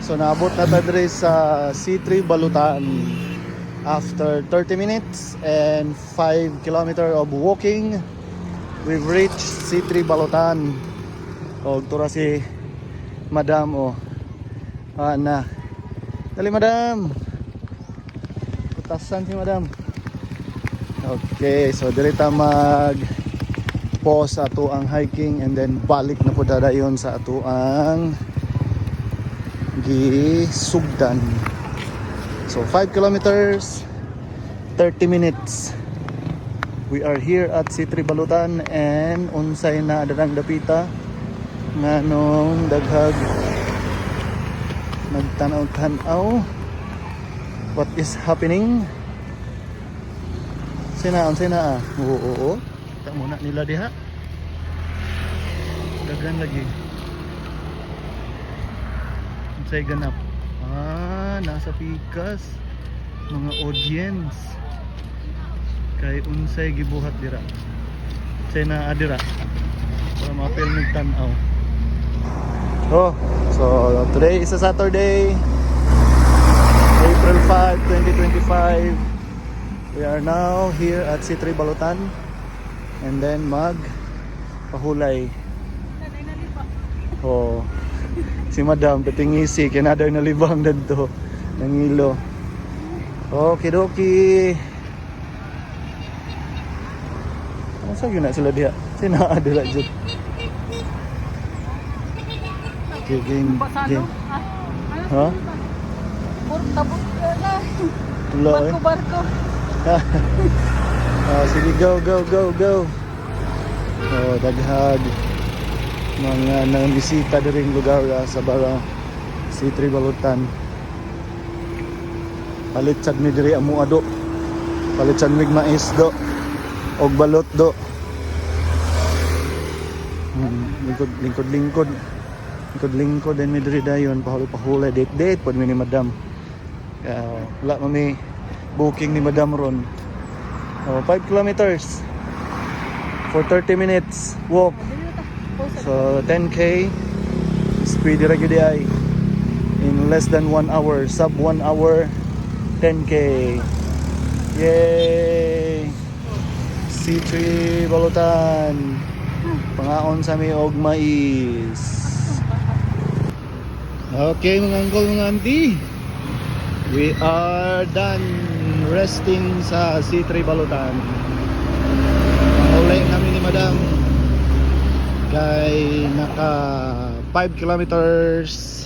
So naabot na ta diri sa C3 Balutan after 30 minutes and 5 kilometer of walking. We've reached C3 Balutan. O tura si Madam o. Na. Dali Madam. Putasan si Madam. Okay, so diri ta mag pause ato ang hiking and then balik na po dadayon sa ato ang gisugdan. So 5 kilometers 30 minutes. We are here at C3 Balutan and unsay na adarang dapita nganong daghag nagtanaw-tanaw what is happening. Unsay na oo. Kita muna nila diha. Daghan lagi. Unsay ganap? Nasa pikas mga audience. Kay unsay gibuhat dira. Unsay na adira. Para ma-film mig tan-aw. So today is a Saturday, April 5, 2025. We are now here at C3 Balutan and then mag pahulay. Si Madam patingisi kinada na libang dadto ng ilo. Okidoki. Ano sa yun na sila diha? Sinaadala jud. Game. Ha? Barko. Sige, go. Daghag mga nangisita diring lugar sa barang C3 Balutan. Palit sad mi diri amo ado. Palit sad mig mais do og balot do. Lingkod din mi diri dayon pahuli date pod mi ni Madam. Wala mami booking ni Madam ron. 5 kilometers for 30 minutes walk. So 10k speed ra gyud ay in less than 1 hour, sub 1 hour 10k. Yay! C3 Balutan. Pangaon sa mi og mais. Okay mga uncle, mga auntie. We are done resting sa C3 Balutan. Mahuli namin ni Madam kay naka 5 kilometers